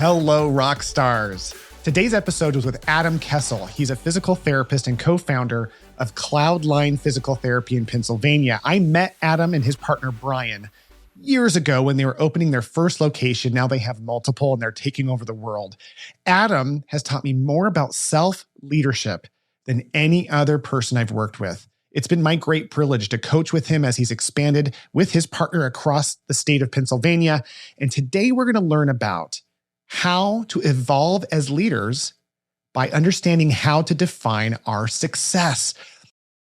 Hello, Rockstars. Today's episode was with Adam Kessel. He's a physical therapist and co-founder of Cloudline Physical Therapy in Pennsylvania. I met Adam and his partner, Brian, years ago when they were opening their first location. Now they have multiple and they're taking over the world. Adam has taught me more about self-leadership than any other person I've worked with. It's been my great privilege to coach with him as he's expanded with his partner across the state of Pennsylvania. And today we're going to learn about how to evolve as leaders by understanding how to define our success.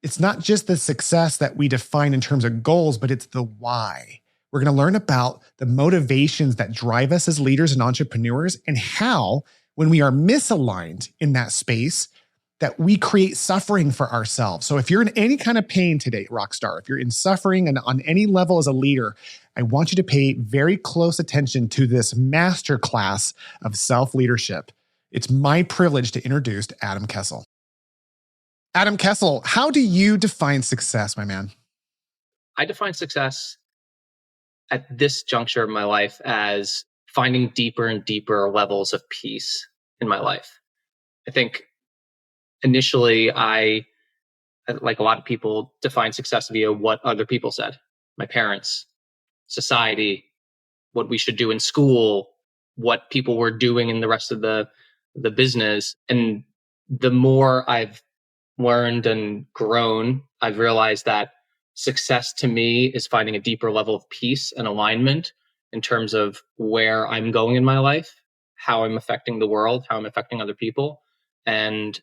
It's not just the success that we define in terms of goals, but it's the why. We're going to learn about the motivations that drive us as leaders and entrepreneurs and how, when we are misaligned in that space, that we create suffering for ourselves. So if you're in any kind of pain today, Rockstar, if you're in suffering and on any level as a leader, I want you to pay very close attention to this masterclass of self-leadership. It's my privilege to introduce Adam Kessel. Adam Kessel, how do you define success, my man? I define success at this juncture of my life as finding deeper and deeper levels of peace in my life. I think initially, I, like a lot of people, define success via what other people said. My parents, society, what we should do in school, what people were doing in the rest of the business. And the more I've learned and grown, I've realized that success to me is finding a deeper level of peace and alignment in terms of where I'm going in my life, how I'm affecting the world, how I'm affecting other people. And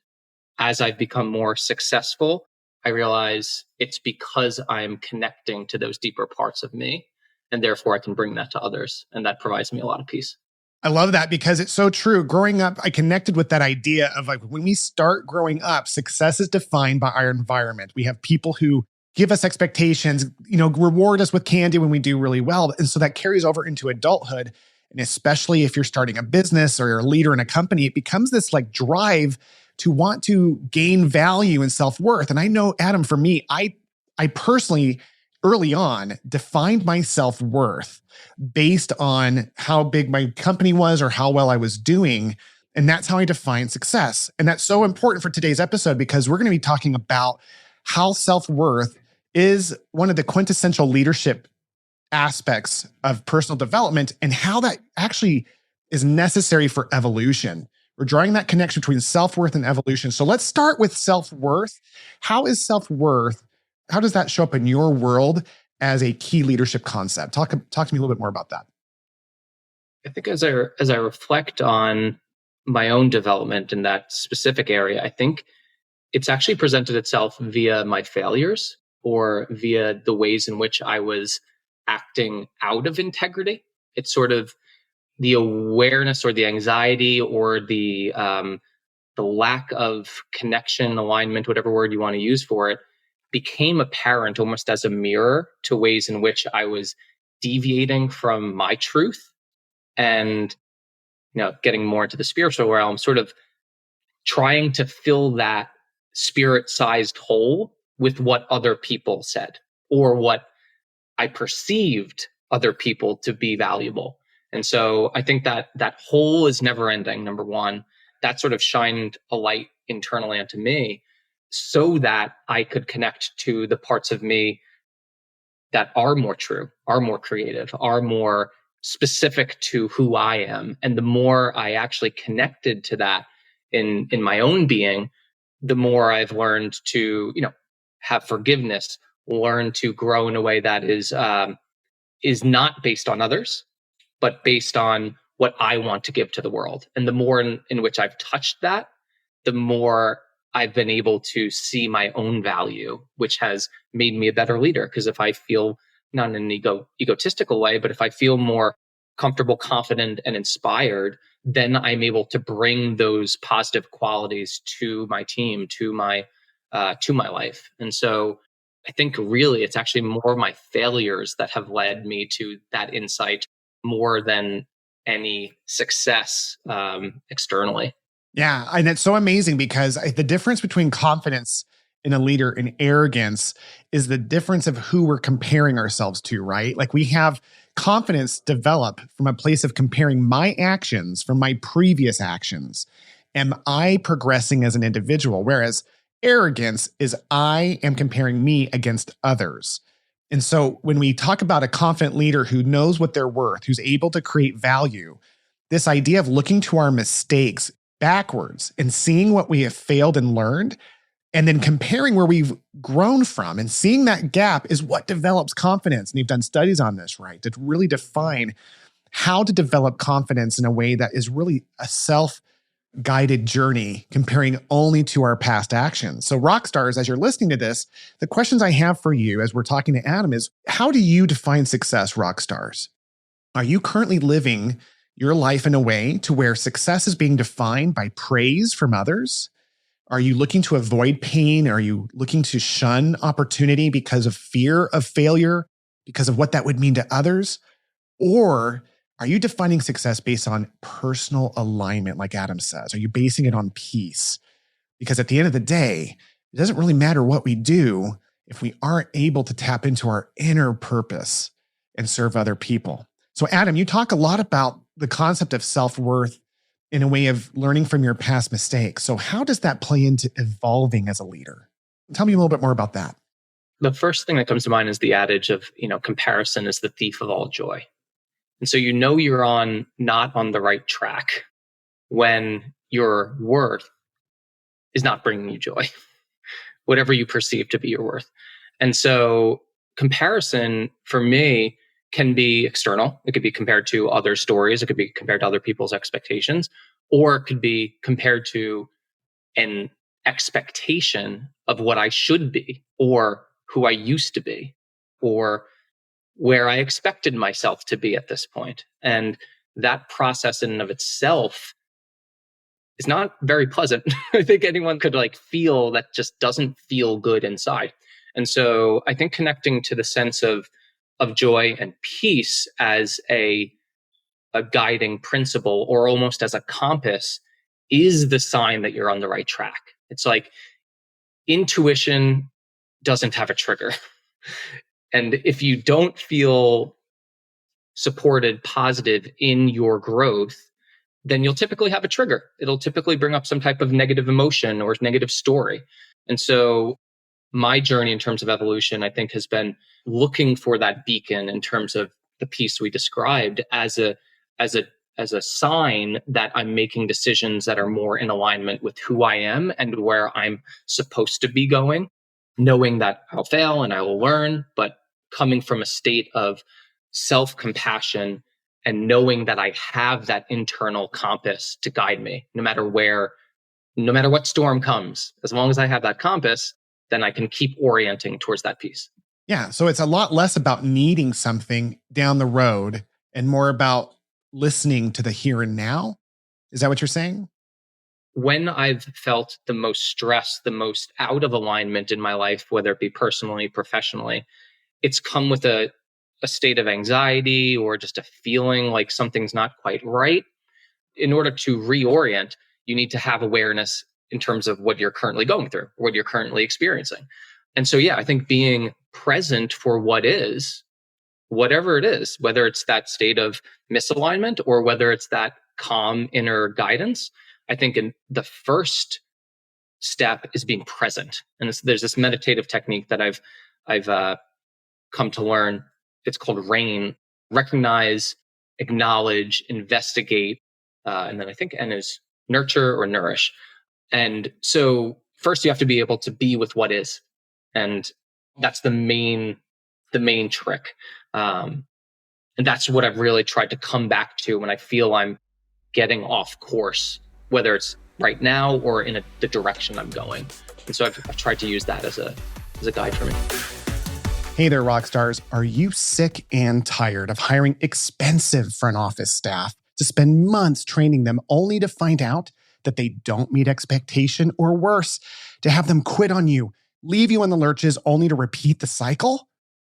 as I've become more successful, I realize it's because I'm connecting to those deeper parts of me, and therefore I can bring that to others. And that provides me a lot of peace. I love that because it's so true. Growing up, I connected with that idea of like when we start growing up, success is defined by our environment. We have people who give us expectations, reward us with candy when we do really well. And so that carries over into adulthood. And especially if you're starting a business or you're a leader in a company, it becomes this like drive to want to gain value and self-worth. And I know, Adam, for me, I personally, early on, defined my self-worth based on how big my company was or how well I was doing. And that's how I define success. And that's so important for today's episode because we're going to be talking about how self-worth is one of the quintessential leadership aspects of personal development and how that actually is necessary for evolution. We're drawing that connection between self-worth and evolution. So let's start with self-worth. How is self-worth, how does that show up in your world as a key leadership concept? Talk to me a little bit more about that. I think as I reflect on my own development in that specific area, I think it's actually presented itself via my failures or via the ways in which I was acting out of integrity. It's sort of the awareness or the anxiety or the lack of connection, alignment, whatever word you want to use for it, became apparent almost as a mirror to ways in which I was deviating from my truth and, getting more into the spiritual realm, sort of trying to fill that spirit-sized hole with what other people said or what I perceived other people to be valuable. And so I think that hole is never ending, number one. That sort of shined a light internally onto me so that I could connect to the parts of me that are more true, are more creative, are more specific to who I am. And the more I actually connected to that in my own being, the more I've learned to, have forgiveness, learn to grow in a way that is not based on others, but based on what I want to give to the world. And the more in which I've touched that, the more I've been able to see my own value, which has made me a better leader. Because if I feel, not in an egotistical way, but if I feel more comfortable, confident, and inspired, then I'm able to bring those positive qualities to my team, to my life. And so I think really it's actually more my failures that have led me to that insight more than any success externally. Yeah, and it's so amazing because the difference between confidence in a leader and arrogance is the difference of who we're comparing ourselves to, right? Like we have confidence develop from a place of comparing my actions from my previous actions? Am I progressing as an individual? Whereas arrogance is I am comparing me against others. And so when we talk about a confident leader who knows what they're worth, who's able to create value, this idea of looking to our mistakes backwards and seeing what we have failed and learned, and then comparing where we've grown from and seeing that gap is what develops confidence. And you've done studies on this, right? To really define how to develop confidence in a way that is really a self-guided journey, comparing only to our past actions. So Rockstars, as you're listening to this, the questions I have for you as we're talking to Adam is, how do you define success, Rockstars? Are you currently living your life in a way to where success is being defined by praise from others? Are you looking to avoid pain? Are you looking to shun opportunity because of fear of failure, because of what that would mean to others? Or are you defining success based on personal alignment, like Adam says? Are you basing it on peace? Because at the end of the day, it doesn't really matter what we do if we aren't able to tap into our inner purpose and serve other people. So Adam, you talk a lot about the concept of self-worth in a way of learning from your past mistakes. So how does that play into evolving as a leader? Tell me a little bit more about that. The first thing that comes to mind is the adage of, comparison is the thief of all joy. And so you're not on the right track when your worth is not bringing you joy, whatever you perceive to be your worth. And so comparison for me can be external. It could be compared to other stories. It could be compared to other people's expectations, or it could be compared to an expectation of what I should be, or who I used to be, or where I expected myself to be at this point. And that process in and of itself is not very pleasant. I think anyone could feel that just doesn't feel good inside. And so I think connecting to the sense of joy and peace as a guiding principle, or almost as a compass, is the sign that you're on the right track. It's like intuition doesn't have a trigger. And if you don't feel supported, positive in your growth, then you'll typically have a trigger. It'll typically bring up some type of negative emotion or negative story. And so my journey in terms of evolution, I think, has been looking for that beacon in terms of the piece we described as a sign that I'm making decisions that are more in alignment with who I am and where I'm supposed to be going, knowing that I'll fail and I will learn, but coming from a state of self-compassion and knowing that I have that internal compass to guide me, no matter what storm comes. As long as I have that compass, then I can keep orienting towards that piece. Yeah. So it's a lot less about needing something down the road and more about listening to the here and now. Is that what you're saying? When I've felt the most stress, the most out of alignment in my life, whether it be personally, professionally, it's come with a state of anxiety or just a feeling like something's not quite right. In order to reorient, you need to have awareness in terms of what you're currently going through, what you're currently experiencing. And so, yeah, I think being present for what is, whatever it is, whether it's that state of misalignment or whether it's that calm inner guidance, I think the first step is being present. And there's this meditative technique that I've come to learn. It's called RAIN: recognize, acknowledge, investigate, and then I think N is nurture or nourish. And so first you have to be able to be with what is. And that's the main trick. And that's what I've really tried to come back to when I feel I'm getting off course, whether it's right now or in the direction I'm going. And so I've tried to use that as a guide for me. Hey there, Rockstars. Are you sick and tired of hiring expensive front office staff to spend months training them only to find out that they don't meet expectation, or worse, to have them quit on you, leave you in the lurches only to repeat the cycle?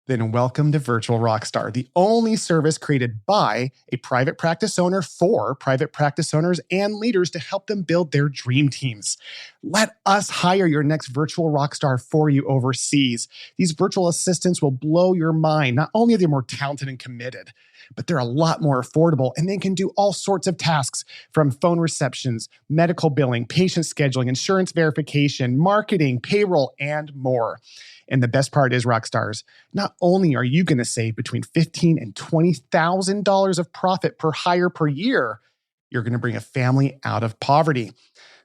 Then welcome to Virtual Rockstar, the only service created by a private practice owner for private practice owners and leaders to help them build their dream teams. Let us hire your next virtual rockstar for you overseas. These virtual assistants will blow your mind. Not only are they more talented and committed, but they're a lot more affordable and they can do all sorts of tasks from phone receptions, medical billing, patient scheduling, insurance verification, marketing, payroll, and more. And the best part is, Rockstars, not only are you going to save between $15,000 and $20,000 of profit per hire per year, you're going to bring a family out of poverty.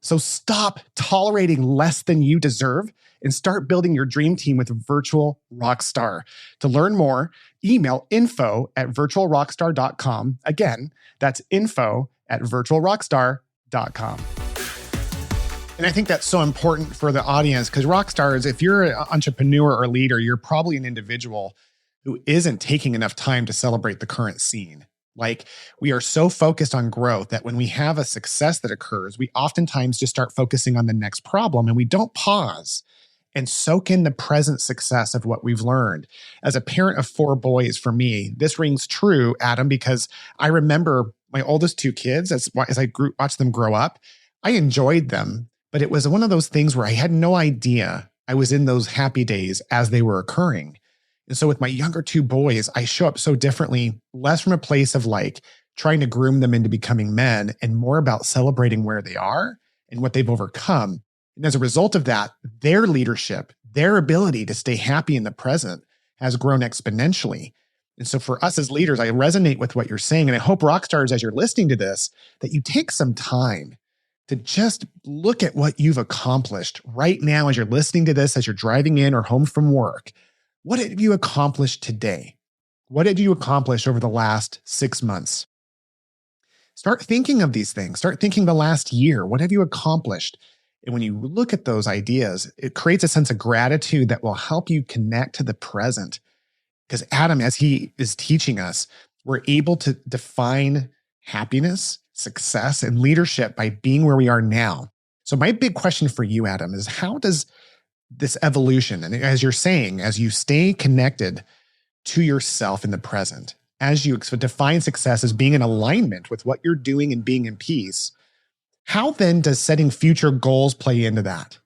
So stop tolerating less than you deserve and start building your dream team with Virtual Rockstar. To learn more, email info@virtualrockstar.com. Again, that's info@virtualrockstar.com. And I think that's so important for the audience because Rockstars, if you're an entrepreneur or leader, you're probably an individual who isn't taking enough time to celebrate the current scene. Like, we are so focused on growth that when we have a success that occurs, we oftentimes just start focusing on the next problem and we don't pause and soak in the present success of what we've learned. As a parent of 4 boys, for me, this rings true, Adam, because I remember my oldest 2 kids, as I watched them grow up, I enjoyed them, but it was one of those things where I had no idea I was in those happy days as they were occurring. And so with my younger 2 boys, I show up so differently, less from a place of like trying to groom them into becoming men and more about celebrating where they are and what they've overcome. And as a result of that, their leadership, their ability to stay happy in the present has grown exponentially. And so for us as leaders, I resonate with what you're saying. And I hope, Rockstars, as you're listening to this, that you take some time to just look at what you've accomplished right now as you're listening to this, as you're driving in or home from work. What have you accomplished today? What did you accomplish over the last 6 months? Start thinking of these things. Start thinking the last year. What have you accomplished? And when you look at those ideas, it creates a sense of gratitude that will help you connect to the present. Because Adam, as he is teaching us, we're able to define happiness, success, and leadership by being where we are now. So my big question for you, Adam, is how does this evolution, and as you're saying, as you stay connected to yourself in the present, as you define success as being in alignment with what you're doing and being in peace, how then does setting future goals play into that?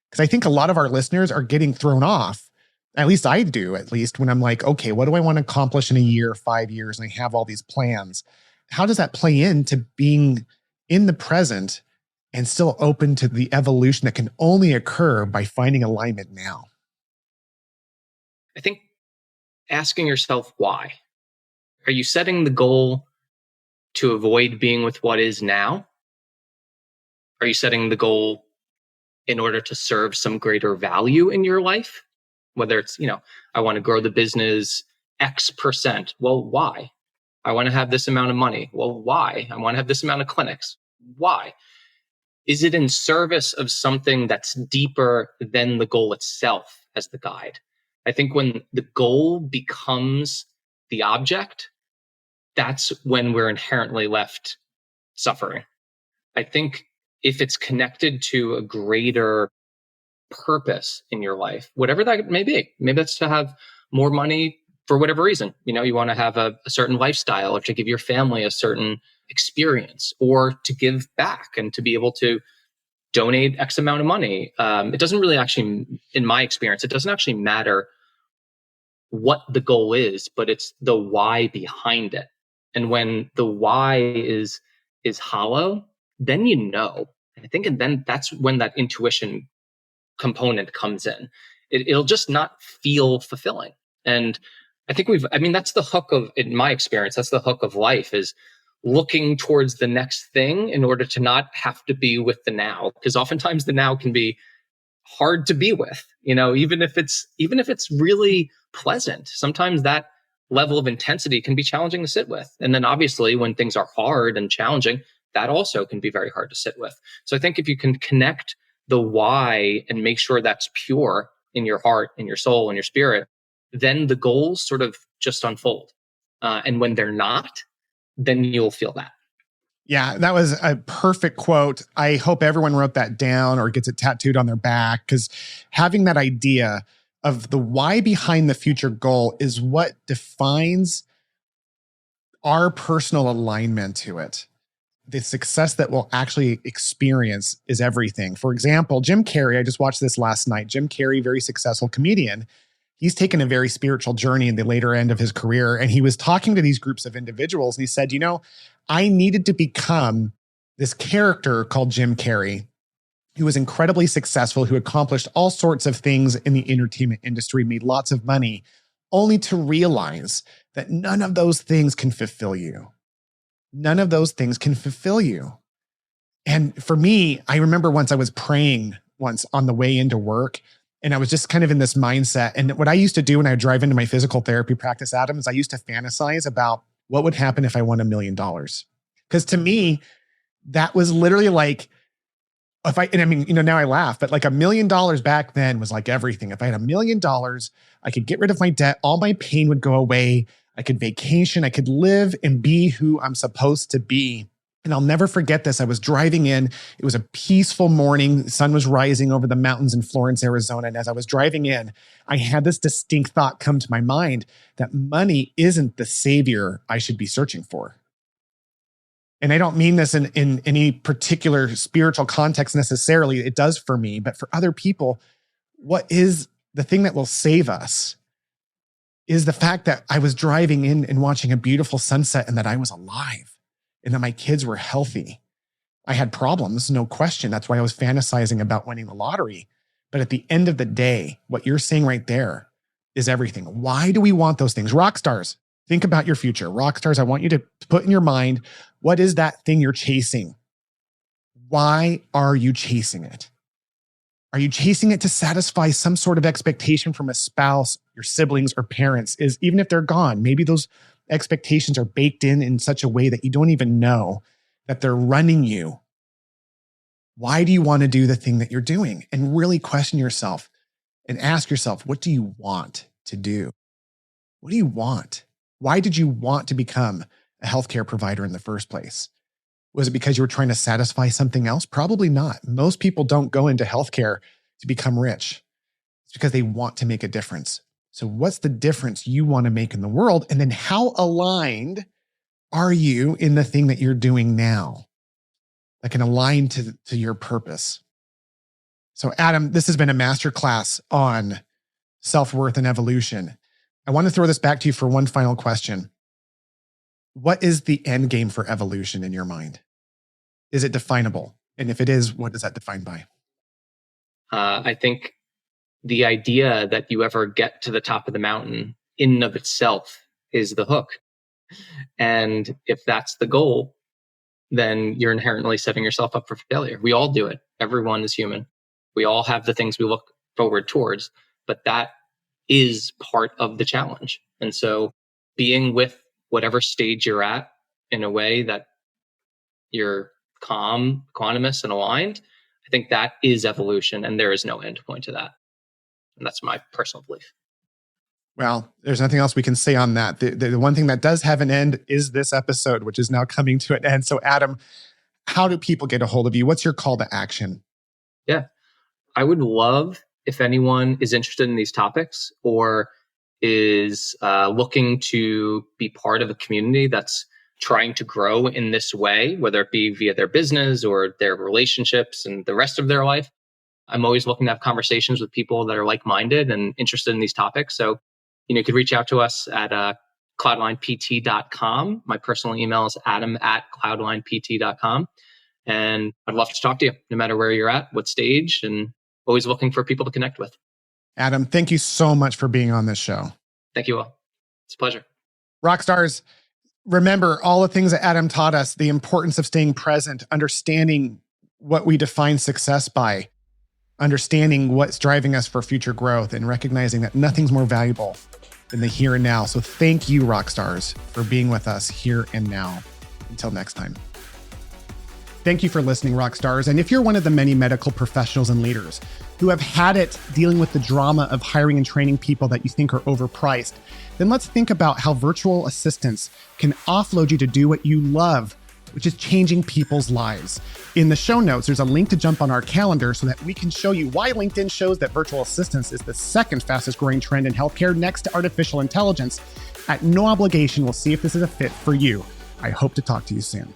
Because I think a lot of our listeners are getting thrown off, at least I do, when I'm like, okay, what do I want to accomplish in a year, 5 years, and I have all these plans? How does that play into being in the present and still open to the evolution that can only occur by finding alignment now? I think asking yourself why. Are you setting the goal to avoid being with what is now? Are you setting the goal in order to serve some greater value in your life? Whether it's, I want to grow the business X%. Well, why? I want to have this amount of money. Well, why? I want to have this amount of clinics. Why? Is it in service of something that's deeper than the goal itself as the guide? I think when the goal becomes the object, that's when we're inherently left suffering. I think if it's connected to a greater purpose in your life, whatever that may be, maybe that's to have more money for whatever reason. You want to have a certain lifestyle or to give your family a certain experience or to give back and to be able to donate X amount of money. It doesn't really actually, in my experience, it doesn't actually matter what the goal is, but it's the why behind it. And when the why is hollow, then I think, and then that's when that intuition component comes in. It'll just not feel fulfilling. And I think that's the hook of, in my experience, that's the hook of life, is looking towards the next thing in order to not have to be with the now. Because oftentimes the now can be hard to be with, even if it's really pleasant. Sometimes that level of intensity can be challenging to sit with. And then obviously when things are hard and challenging, that also can be very hard to sit with. So I think if you can connect the why and make sure that's pure in your heart, in your soul, in your spirit, then the goals sort of just unfold. And when they're not, then you'll feel that. Yeah, that was a perfect quote. I hope everyone wrote that down or gets it tattooed on their back, because having that idea of the why behind the future goal is what defines our personal alignment to it. The success that we'll actually experience is everything. For example, Jim Carrey, I just watched this last night. Jim Carrey, very successful comedian. he's taken a very spiritual journey in the later end of his career. And he was talking to these groups of individuals. And he said, I needed to become this character called Jim Carrey, who was incredibly successful, who accomplished all sorts of things in the entertainment industry, made lots of money, only to realize that none of those things can fulfill you. None of those things can fulfill you. And for me, I remember once I was praying once on the way into work, and I was just kind of in this mindset. And what I used to do when I would drive into my physical therapy practice, Adam, is I used to fantasize about what would happen if I won $1 million. Because to me, that was literally like, now I laugh, but like $1 million back then was like everything. If I had $1 million, I could get rid of my debt. All my pain would go away. I could vacation. I could live and be who I'm supposed to be. And I'll never forget this. I was driving in. It was a peaceful morning. The sun was rising over the mountains in Florence, Arizona. And as I was driving in, I had this distinct thought come to my mind that money isn't the savior I should be searching for. And I don't mean this in any particular spiritual context necessarily. It does for me, but for other people, what is the thing that will save us is the fact that I was driving in and watching a beautiful sunset and that I was alive and that my kids were healthy. I had problems, no question. That's why I was fantasizing about winning the lottery. But at the end of the day, what you're saying right there is everything. Why do we want those things? Rockstars, think about your future. Rockstars, I want you to put in your mind, what is that thing you're chasing? Why are you chasing it? Are you chasing it to satisfy some sort of expectation from a spouse, your siblings, or parents? Even if they're gone, maybe those expectations are baked in such a way that you don't even know that they're running you. Why do you want to do the thing that you're doing? And really question yourself and ask yourself, what do you want to do? What do you want? Why did you want to become a healthcare provider in the first place? Was it because you were trying to satisfy something else? Probably not. Most people don't go into healthcare to become rich. It's because they want to make a difference. So what's the difference you want to make in the world? And then how aligned are you in the thing that you're doing now that can align to your purpose? So Adam, this has been a masterclass on self-worth and evolution. I want to throw this back to you for one final question. What is the end game for evolution in your mind? Is it definable? And if it is, what is that defined by? I think the idea that you ever get to the top of the mountain in and of itself is the hook. And if that's the goal, then you're inherently setting yourself up for failure. We all do it. Everyone is human. We all have the things we look forward towards, but that is part of the challenge. And so being with whatever stage you're at in a way that you're calm, equanimous, and aligned, I think that is evolution, and there is no end point to that. And that's my personal belief. Well, there's nothing else we can say on that. The one thing that does have an end is this episode, which is now coming to an end. So Adam, how do people get a hold of you? What's your call to action? Yeah, I would love if anyone is interested in these topics or is looking to be part of a community that's trying to grow in this way, whether it be via their business or their relationships and the rest of their life. I'm always looking to have conversations with people that are like-minded and interested in these topics. So, you could reach out to us at cloudlinept.com. My personal email is adam@cloudlinept.com. And I'd love to talk to you no matter where you're at, what stage, and always looking for people to connect with. Adam, thank you so much for being on this show. Thank you all. It's a pleasure. Rockstars, remember all the things that Adam taught us, the importance of staying present, understanding what we define success by, understanding what's driving us for future growth, and recognizing that nothing's more valuable than the here and now. So thank you, Rockstars, for being with us here and now. Until next time. Thank you for listening, Rockstars. And if you're one of the many medical professionals and leaders who have had it dealing with the drama of hiring and training people that you think are overpriced, then let's think about how virtual assistants can offload you to do what you love, which is changing people's lives. In the show notes, there's a link to jump on our calendar so that we can show you why LinkedIn shows that virtual assistants is the second fastest growing trend in healthcare next to artificial intelligence. At no obligation, we'll see if this is a fit for you. I hope to talk to you soon.